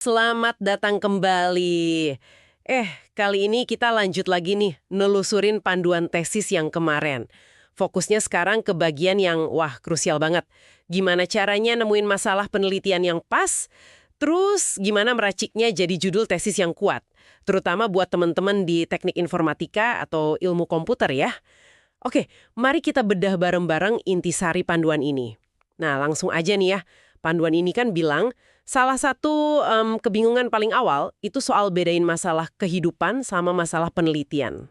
Selamat datang kembali. Kali ini kita lanjut lagi nih, nelusurin panduan tesis yang kemarin. Fokusnya sekarang ke bagian yang, krusial banget. Gimana caranya nemuin masalah penelitian yang pas, terus gimana meraciknya jadi judul tesis yang kuat. Terutama buat teman-teman di teknik informatika atau ilmu komputer ya. Oke, mari kita bedah bareng-bareng intisari panduan ini. Nah, langsung aja nih ya. Panduan ini kan bilang, salah satu kebingungan paling awal itu soal bedain masalah kehidupan sama masalah penelitian.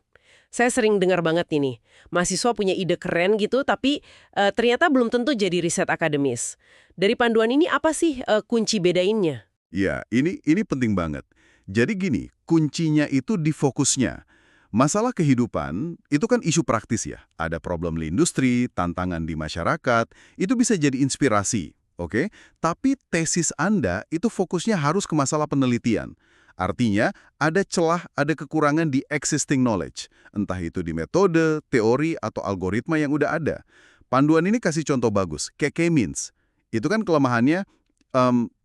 Saya sering dengar banget ini, mahasiswa punya ide keren gitu, tapi ternyata belum tentu jadi riset akademis. Dari panduan ini apa sih kunci bedainnya? Ya, ini penting banget. Jadi gini, kuncinya itu di fokusnya. Masalah kehidupan itu kan isu praktis ya. Ada problem di industri, tantangan di masyarakat, itu bisa jadi inspirasi. Oke, tapi tesis Anda itu fokusnya harus ke masalah penelitian. Artinya, ada celah, ada kekurangan di existing knowledge. Entah itu di metode, teori, atau algoritma yang udah ada. Panduan ini kasih contoh bagus, kayak K-means. Itu kan kelemahannya,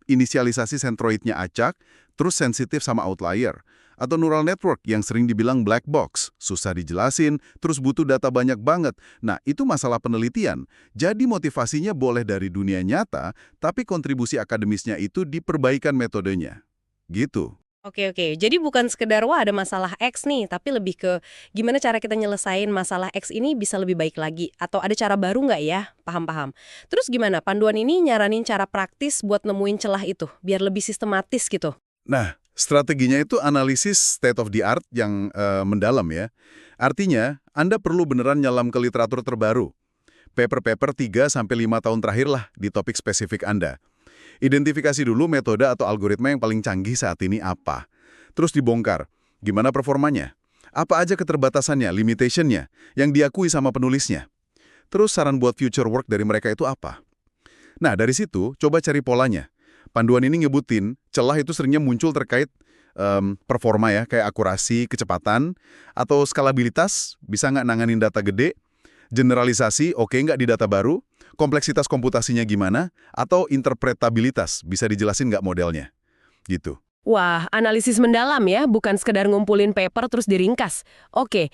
inisialisasi sentroidnya acak, terus sensitif sama outlier. Atau neural network yang sering dibilang black box, susah dijelasin, terus butuh data banyak banget. Nah, itu masalah penelitian. Jadi motivasinya boleh dari dunia nyata, tapi kontribusi akademisnya itu di perbaikan metodenya. Gitu. Oke, jadi bukan sekedar wah ada masalah X nih, tapi lebih ke gimana cara kita nyelesain masalah X ini bisa lebih baik lagi. Atau ada cara baru nggak ya? Paham. Terus gimana? Panduan ini nyaranin cara praktis buat nemuin celah itu, biar lebih sistematis gitu. Nah, strateginya itu analisis state of the art yang mendalam ya. Artinya, Anda perlu beneran nyelam ke literatur terbaru. Paper-paper 3-5 tahun terakhir lah di topik spesifik Anda. Identifikasi dulu metode atau algoritma yang paling canggih saat ini apa. Terus dibongkar, gimana performanya? Apa aja keterbatasannya, limitationnya, yang diakui sama penulisnya? Terus saran buat future work dari mereka itu apa? Nah, dari situ, coba cari polanya. Panduan ini nyebutin, celah itu seringnya muncul terkait performa ya, kayak akurasi, kecepatan, atau skalabilitas, bisa nggak nanganin data gede, generalisasi, oke nggak di data baru, kompleksitas komputasinya gimana, atau interpretabilitas, bisa dijelasin nggak modelnya, gitu. Wah, analisis mendalam ya, bukan sekedar ngumpulin paper terus diringkas. Oke,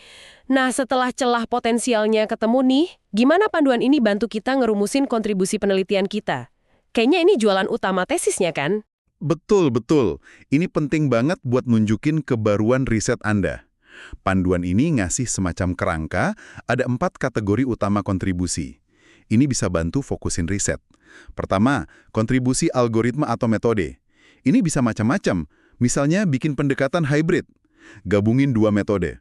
nah setelah celah potensialnya ketemu nih, gimana panduan ini bantu kita ngerumusin kontribusi penelitian kita? Kayaknya ini jualan utama tesisnya kan? Betul. Ini penting banget buat nunjukin kebaruan riset Anda. Panduan ini ngasih semacam kerangka, ada 4 kategori utama kontribusi. Ini bisa bantu fokusin riset. Pertama, kontribusi algoritma atau metode. Ini bisa macam-macam, misalnya bikin pendekatan hybrid, gabungin 2 metode,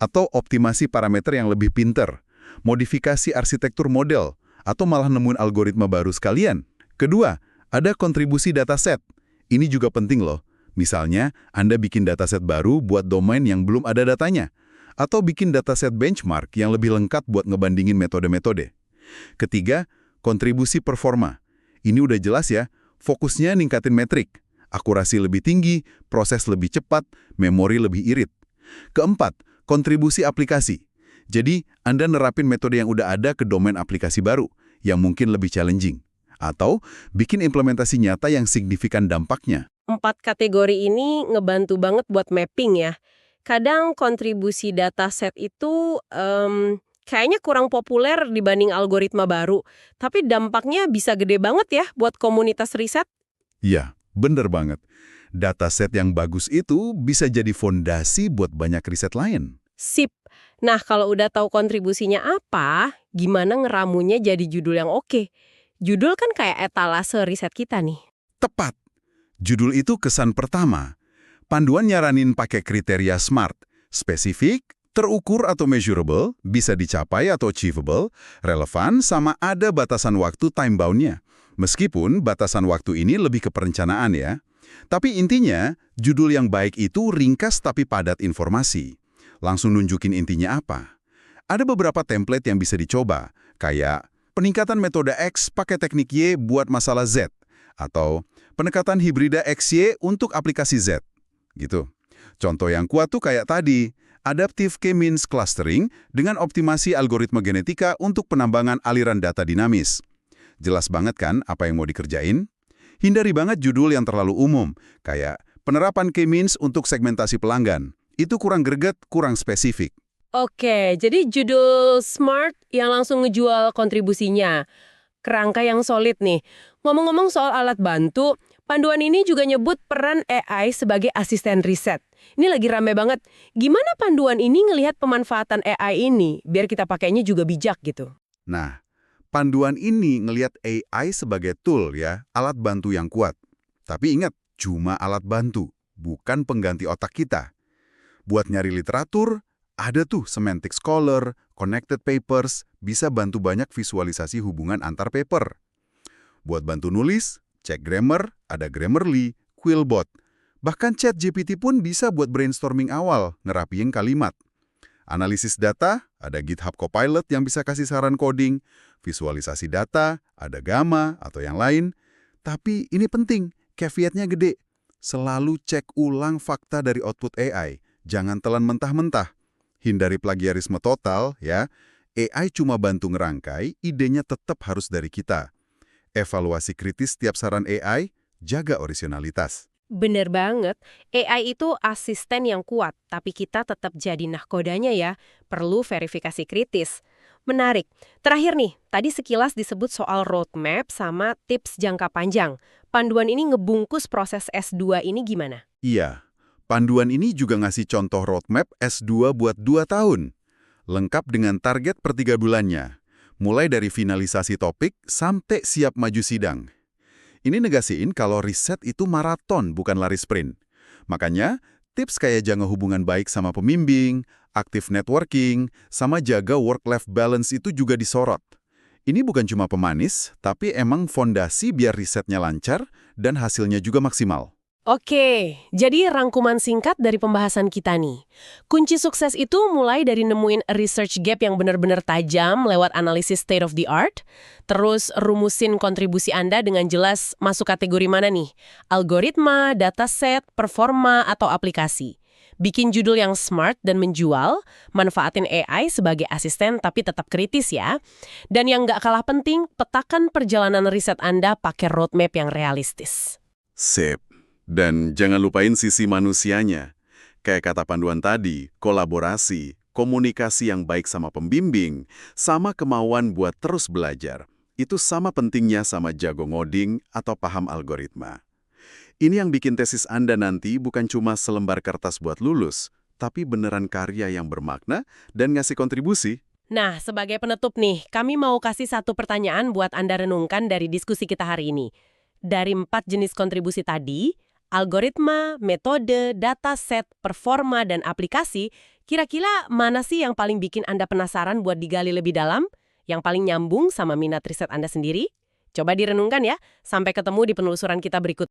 atau optimasi parameter yang lebih pinter, modifikasi arsitektur model, atau malah nemuin algoritma baru sekalian. Kedua, ada kontribusi dataset. Ini juga penting loh. Misalnya, Anda bikin dataset baru buat domain yang belum ada datanya, atau bikin dataset benchmark yang lebih lengkap buat ngebandingin metode-metode. Ketiga, kontribusi performa. Ini udah jelas ya, fokusnya ningkatin metrik, akurasi lebih tinggi, proses lebih cepat, memori lebih irit. Keempat, kontribusi aplikasi. Jadi, Anda nerapin metode yang udah ada ke domain aplikasi baru, yang mungkin lebih challenging. Atau bikin implementasi nyata yang signifikan dampaknya. 4 kategori ini ngebantu banget buat mapping ya. Kadang kontribusi dataset itu kayaknya kurang populer dibanding algoritma baru. Tapi dampaknya bisa gede banget ya buat komunitas riset. Ya, bener banget. Dataset yang bagus itu bisa jadi fondasi buat banyak riset lain. Sip. Nah, kalau udah tahu kontribusinya apa, gimana ngeramunya jadi judul yang oke? Judul kan kayak etalase riset kita nih. Tepat. Judul itu kesan pertama. Panduan nyaranin pakai kriteria SMART, spesifik, terukur atau measurable, bisa dicapai atau achievable, relevan, sama ada batasan waktu time bound-nya. Meskipun batasan waktu ini lebih ke perencanaan ya. Tapi intinya, judul yang baik itu ringkas tapi padat informasi. Langsung nunjukin intinya apa. Ada beberapa template yang bisa dicoba, kayak peningkatan metode X pakai teknik Y buat masalah Z, atau pendekatan hibrida XY untuk aplikasi Z. Gitu. Contoh yang kuat tuh kayak tadi, adaptive K-means clustering dengan optimasi algoritma genetika untuk penambangan aliran data dinamis. Jelas banget kan apa yang mau dikerjain? Hindari banget judul yang terlalu umum, kayak penerapan K-means untuk segmentasi pelanggan. Itu kurang greget, kurang spesifik. Oke, jadi judul smart yang langsung ngejual kontribusinya. Kerangka yang solid nih. Ngomong-ngomong soal alat bantu, panduan ini juga nyebut peran AI sebagai asisten riset. Ini lagi rame banget. Gimana panduan ini ngelihat pemanfaatan AI ini, biar kita pakainya juga bijak gitu? Nah, panduan ini ngelihat AI sebagai tool ya, alat bantu yang kuat. Tapi ingat, cuma alat bantu, bukan pengganti otak kita. Buat nyari literatur, ada tuh Semantic Scholar, Connected Papers, bisa bantu banyak visualisasi hubungan antar paper. Buat bantu nulis, cek grammar, ada Grammarly, Quillbot. Bahkan ChatGPT pun bisa buat brainstorming awal, ngerapiin kalimat. Analisis data, ada GitHub Copilot yang bisa kasih saran coding. Visualisasi data, ada Gamma atau yang lain. Tapi ini penting, caveatnya gede. Selalu cek ulang fakta dari output AI. Jangan telan mentah-mentah. Hindari plagiarisme total, ya. AI cuma bantu ngerangkai, idenya tetap harus dari kita. Evaluasi kritis setiap saran AI, jaga orisinalitas. Bener banget, AI itu asisten yang kuat, tapi kita tetap jadi nahkodanya ya, perlu verifikasi kritis. Menarik. Terakhir nih, tadi sekilas disebut soal roadmap sama tips jangka panjang. Panduan ini ngebungkus proses S2 ini gimana? Iya, panduan ini juga ngasih contoh roadmap S2 buat 2 tahun. Lengkap dengan target per 3 bulannya. Mulai dari finalisasi topik sampai siap maju sidang. Ini negasiin kalau riset itu maraton, bukan lari sprint. Makanya, tips kayak jaga hubungan baik sama pembimbing, aktif networking, sama jaga work-life balance itu juga disorot. Ini bukan cuma pemanis, tapi emang fondasi biar risetnya lancar dan hasilnya juga maksimal. Oke, jadi rangkuman singkat dari pembahasan kita nih. Kunci sukses itu mulai dari nemuin research gap yang benar-benar tajam lewat analisis state of the art, terus rumusin kontribusi Anda dengan jelas masuk kategori mana nih, algoritma, dataset, performa, atau aplikasi. Bikin judul yang smart dan menjual, manfaatin AI sebagai asisten tapi tetap kritis ya. Dan yang nggak kalah penting, petakan perjalanan riset Anda pakai roadmap yang realistis. Sip. Dan jangan lupain sisi manusianya. Kayak kata panduan tadi, kolaborasi, komunikasi yang baik sama pembimbing, sama kemauan buat terus belajar. Itu sama pentingnya sama jago ngoding atau paham algoritma. Ini yang bikin tesis Anda nanti bukan cuma selembar kertas buat lulus, tapi beneran karya yang bermakna dan ngasih kontribusi. Nah, sebagai penutup nih, kami mau kasih satu pertanyaan buat Anda renungkan dari diskusi kita hari ini. Dari 4 jenis kontribusi tadi, algoritma, metode, dataset, performa, dan aplikasi, kira-kira mana sih yang paling bikin Anda penasaran buat digali lebih dalam? Yang paling nyambung sama minat riset Anda sendiri? Coba direnungkan ya. Sampai ketemu di penelusuran kita berikut.